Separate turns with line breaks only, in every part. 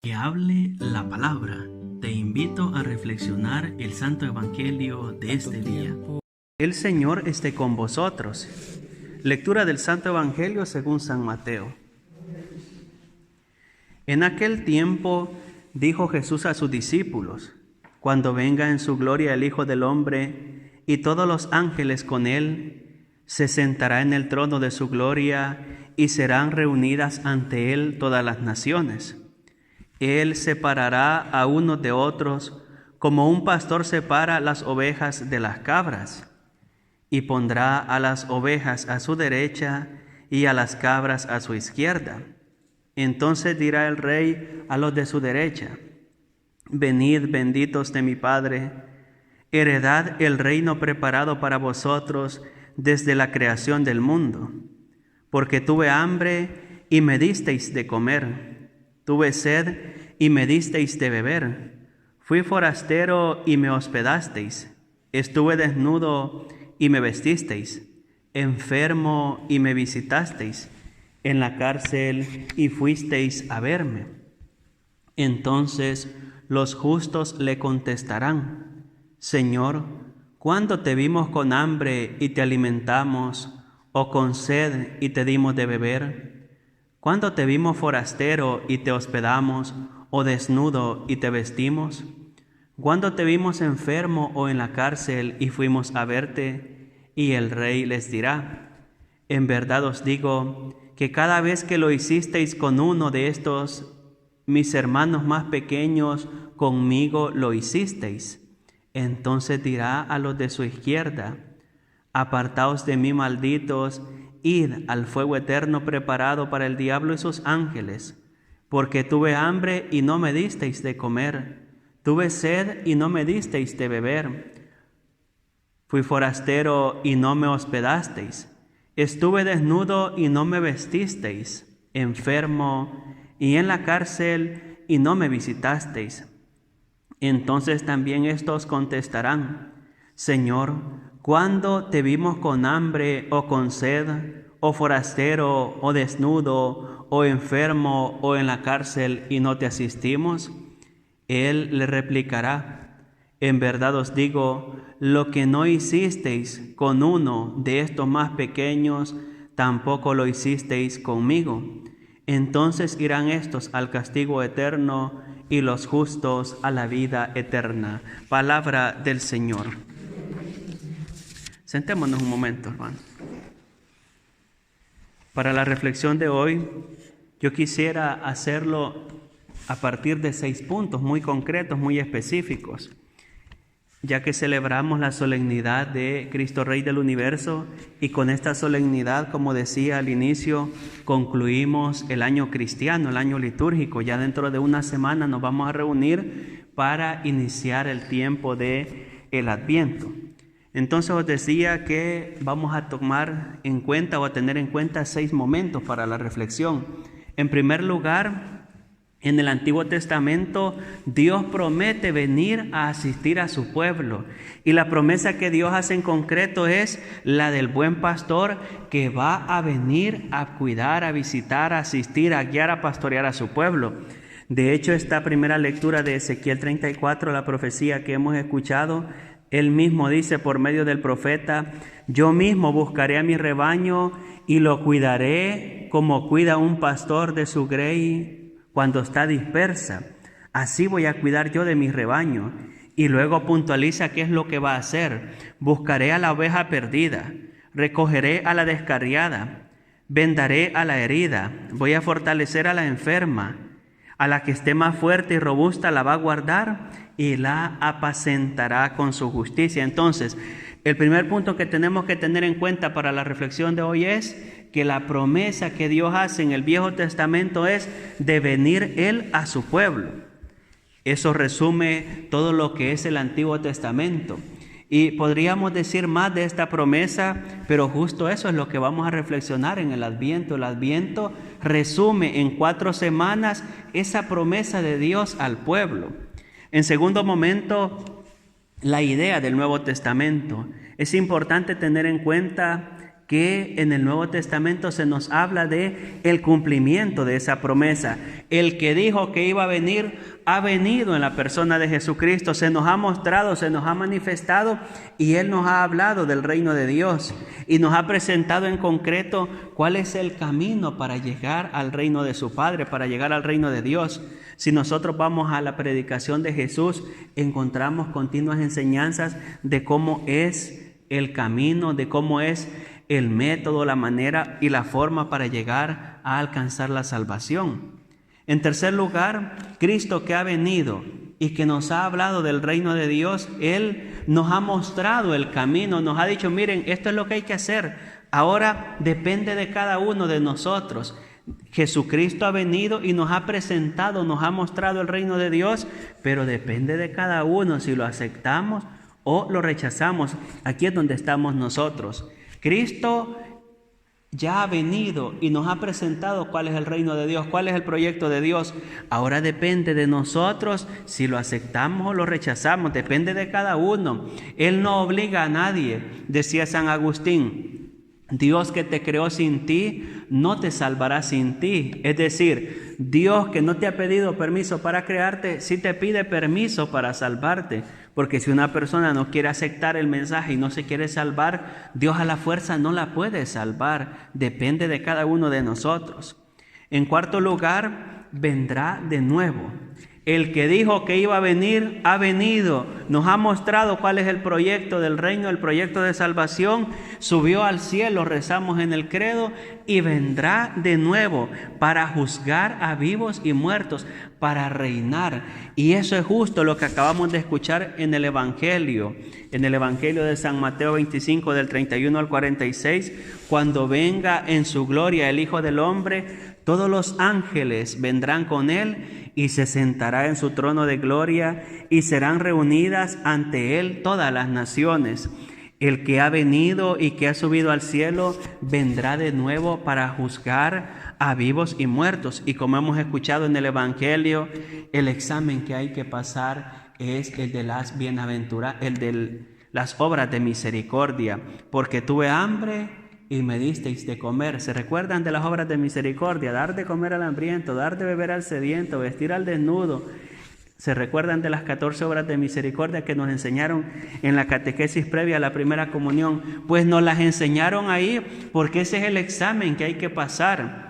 Que hable la palabra. Te invito a reflexionar el Santo Evangelio de este día. El Señor esté con vosotros. Lectura del Santo Evangelio según San Mateo. En aquel tiempo dijo Jesús a sus discípulos: cuando venga en su gloria el Hijo del Hombre y todos los ángeles con él, se sentará en el trono de su gloria y serán reunidas ante él todas las naciones. Él separará a unos de otros, como un pastor separa las ovejas de las cabras, y pondrá a las ovejas a su derecha y a las cabras a su izquierda. Entonces dirá el Rey a los de su derecha: venid, benditos de mi Padre, heredad el reino preparado para vosotros desde la creación del mundo. Porque tuve hambre y me disteis de comer, tuve sed y me disteis de beber, fui forastero y me hospedasteis, estuve desnudo y me vestisteis, enfermo y me visitasteis, en la cárcel y fuisteis a verme. Entonces los justos le contestarán: Señor, ¿cuándo te vimos con hambre y te alimentamos, o con sed y te dimos de beber? ¿Cuándo te vimos forastero y te hospedamos, o desnudo y te vestimos? ¿Cuándo te vimos enfermo o en la cárcel y fuimos a verte? Y el Rey les dirá: en verdad os digo que cada vez que lo hicisteis con uno de estos mis hermanos más pequeños, conmigo lo hicisteis. Entonces dirá a los de su izquierda: apartaos de mí, malditos, id al fuego eterno preparado para el diablo y sus ángeles. Porque tuve hambre y no me disteis de comer, tuve sed y no me disteis de beber, fui forastero y no me hospedasteis, estuve desnudo y no me vestisteis, enfermo y en la cárcel y no me visitasteis. Entonces también estos contestarán: Señor, ¿cuándo te vimos con hambre o con sed, o forastero, o desnudo, o enfermo, o en la cárcel, y no te asistimos? Él le replicará: en verdad os digo, lo que no hicisteis con uno de estos más pequeños, tampoco lo hicisteis conmigo. Entonces irán estos al castigo eterno, y los justos a la vida eterna. Palabra del Señor. Sentémonos un momento, hermanos. Para la reflexión de hoy, yo quisiera hacerlo a partir de 6 puntos muy concretos, muy específicos, ya que celebramos la solemnidad de Cristo Rey del Universo, y con esta solemnidad, como decía al inicio, concluimos el año cristiano, el año litúrgico. Ya dentro de una semana nos vamos a reunir para iniciar el tiempo del Adviento. Entonces os decía que vamos a tomar en cuenta o a tener en cuenta 6 momentos para la reflexión. En primer lugar, en el Antiguo Testamento, Dios promete venir a asistir a su pueblo. Y la promesa que Dios hace en concreto es la del buen pastor, que va a venir a cuidar, a visitar, a asistir, a guiar, a pastorear a su pueblo. De hecho, esta primera lectura de Ezequiel 34, la profecía que hemos escuchado, él mismo dice por medio del profeta: yo mismo buscaré a mi rebaño y lo cuidaré como cuida un pastor de su grey cuando está dispersa. Así voy a cuidar yo de mi rebaño. Y luego puntualiza qué es lo que va a hacer: buscaré a la oveja perdida, recogeré a la descarriada, vendaré a la herida, voy a fortalecer a la enferma, a la que esté más fuerte y robusta la va a guardar y la apacentará con su justicia. Entonces, el primer punto que tenemos que tener en cuenta para la reflexión de hoy es que la promesa que Dios hace en el Viejo Testamento es de venir Él a su pueblo. Eso resume todo lo que es el Antiguo Testamento. Y podríamos decir más de esta promesa, pero justo eso es lo que vamos a reflexionar en el Adviento. El Adviento resume en 4 semanas esa promesa de Dios al pueblo. En segundo momento, la idea del Nuevo Testamento. Es importante tener en cuenta que en el Nuevo Testamento se nos habla de el cumplimiento de esa promesa. El que dijo que iba a venir, ha venido en la persona de Jesucristo, se nos ha mostrado, se nos ha manifestado y Él nos ha hablado del reino de Dios y nos ha presentado en concreto cuál es el camino para llegar al reino de su Padre, para llegar al reino de Dios. Si nosotros vamos a la predicación de Jesús, encontramos continuas enseñanzas de cómo es el camino, de cómo es el método, la manera y la forma para llegar a alcanzar la salvación. En tercer lugar, Cristo que ha venido y que nos ha hablado del reino de Dios, Él nos ha mostrado el camino, nos ha dicho, miren, esto es lo que hay que hacer. Ahora depende de cada uno de nosotros. Jesucristo ha venido y nos ha presentado, nos ha mostrado el reino de Dios, pero depende de cada uno si lo aceptamos o lo rechazamos. Aquí es donde estamos nosotros. Cristo ya ha venido y nos ha presentado cuál es el reino de Dios, cuál es el proyecto de Dios. Ahora depende de nosotros si lo aceptamos o lo rechazamos, depende de cada uno. Él no obliga a nadie, decía San Agustín. Dios que te creó sin ti, no te salvará sin ti. Es decir, Dios que no te ha pedido permiso para crearte, sí te pide permiso para salvarte. Porque si una persona no quiere aceptar el mensaje y no se quiere salvar, Dios a la fuerza no la puede salvar. Depende de cada uno de nosotros. En cuarto lugar, vendrá de nuevo. El que dijo que iba a venir, ha venido. Nos ha mostrado cuál es el proyecto del reino, el proyecto de salvación. Subió al cielo, rezamos en el credo, y vendrá de nuevo para juzgar a vivos y muertos, para reinar. Y eso es justo lo que acabamos de escuchar en el Evangelio de San Mateo 25, del 31 al 46. Cuando venga en su gloria el Hijo del Hombre, todos los ángeles vendrán con Él y se sentará en su trono de gloria y serán reunidas ante Él todas las naciones. El que ha venido y que ha subido al cielo vendrá de nuevo para juzgar a vivos y muertos. Y como hemos escuchado en el Evangelio, el examen que hay que pasar es el de las bienaventuradas, el de las obras de misericordia. Porque tuve hambre y me disteis de comer. ¿Se recuerdan de las obras de misericordia? Dar de comer al hambriento, dar de beber al sediento, vestir al desnudo. ¿Se recuerdan de las 14 obras de misericordia que nos enseñaron en la catequesis previa a la primera comunión? Pues nos las enseñaron ahí porque ese es el examen que hay que pasar.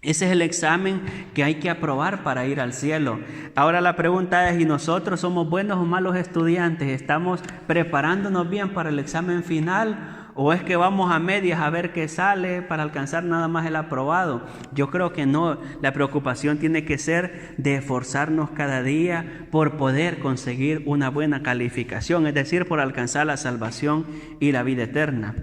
Ese es el examen que hay que aprobar para ir al cielo. Ahora la pregunta es, ¿y nosotros somos buenos o malos estudiantes? ¿Estamos preparándonos bien para el examen final? ¿O es que vamos a medias a ver qué sale para alcanzar nada más el aprobado? Yo creo que no. La preocupación tiene que ser de esforzarnos cada día por poder conseguir una buena calificación, es decir, por alcanzar la salvación y la vida eterna.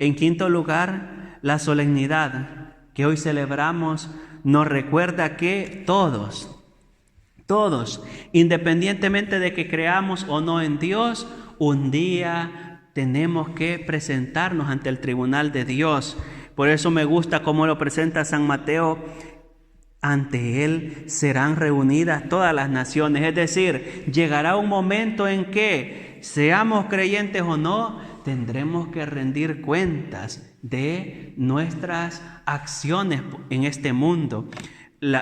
En quinto lugar, la solemnidad que hoy celebramos nos recuerda que todos, independientemente de que creamos o no en Dios, un día tenemos que presentarnos ante el tribunal de Dios. Por eso me gusta cómo lo presenta San Mateo. Ante Él serán reunidas todas las naciones. Es decir, llegará un momento en que, seamos creyentes o no, tendremos que rendir cuentas de nuestras acciones en este mundo.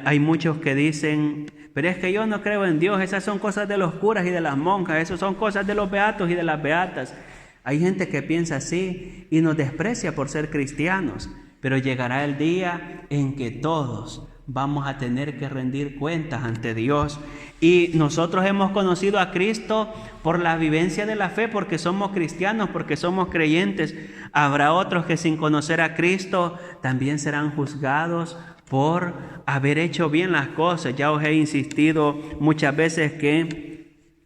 Hay muchos que dicen, pero es que yo no creo en Dios, esas son cosas de los curas y de las monjas, esas son cosas de los beatos y de las beatas. Hay gente que piensa así y nos desprecia por ser cristianos, pero llegará el día en que todos vamos a tener que rendir cuentas ante Dios. Y nosotros hemos conocido a Cristo por la vivencia de la fe, porque somos cristianos, porque somos creyentes. Habrá otros que sin conocer a Cristo también serán juzgados por haber hecho bien las cosas. Ya os he insistido muchas veces que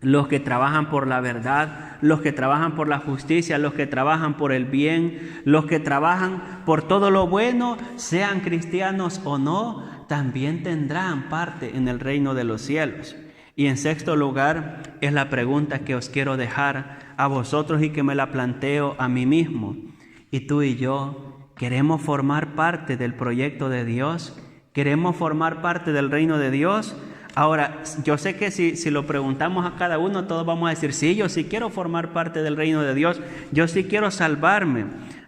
los que trabajan por la verdad, los que trabajan por la justicia, los que trabajan por el bien, los que trabajan por todo lo bueno, sean cristianos o no, también tendrán parte en el reino de los cielos. Y en sexto lugar, es la pregunta que os quiero dejar a vosotros y que me la planteo a mí mismo. ¿Y tú y yo queremos formar parte del proyecto de Dios? ¿Queremos formar parte del reino de Dios? Ahora, yo sé que si lo preguntamos a cada uno, todos vamos a decir, sí, yo sí quiero formar parte del reino de Dios, yo sí quiero salvarme.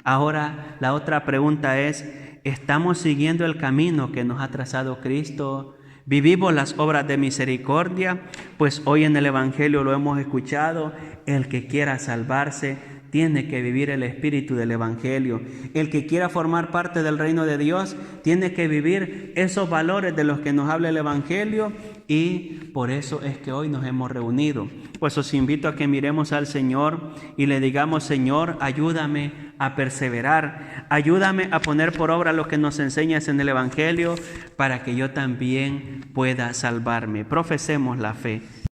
Ahora, la otra pregunta es, ¿estamos siguiendo el camino que nos ha trazado Cristo? ¿Vivimos las obras de misericordia? Pues hoy en el Evangelio lo hemos escuchado, el que quiera salvarse tiene que vivir el espíritu del Evangelio. El que quiera formar parte del reino de Dios tiene que vivir esos valores de los que nos habla el Evangelio, y por eso es que hoy nos hemos reunido. Pues os invito a que miremos al Señor y le digamos: Señor, ayúdame a perseverar, ayúdame a poner por obra lo que nos enseñas en el Evangelio para que yo también pueda salvarme. Profesemos la fe.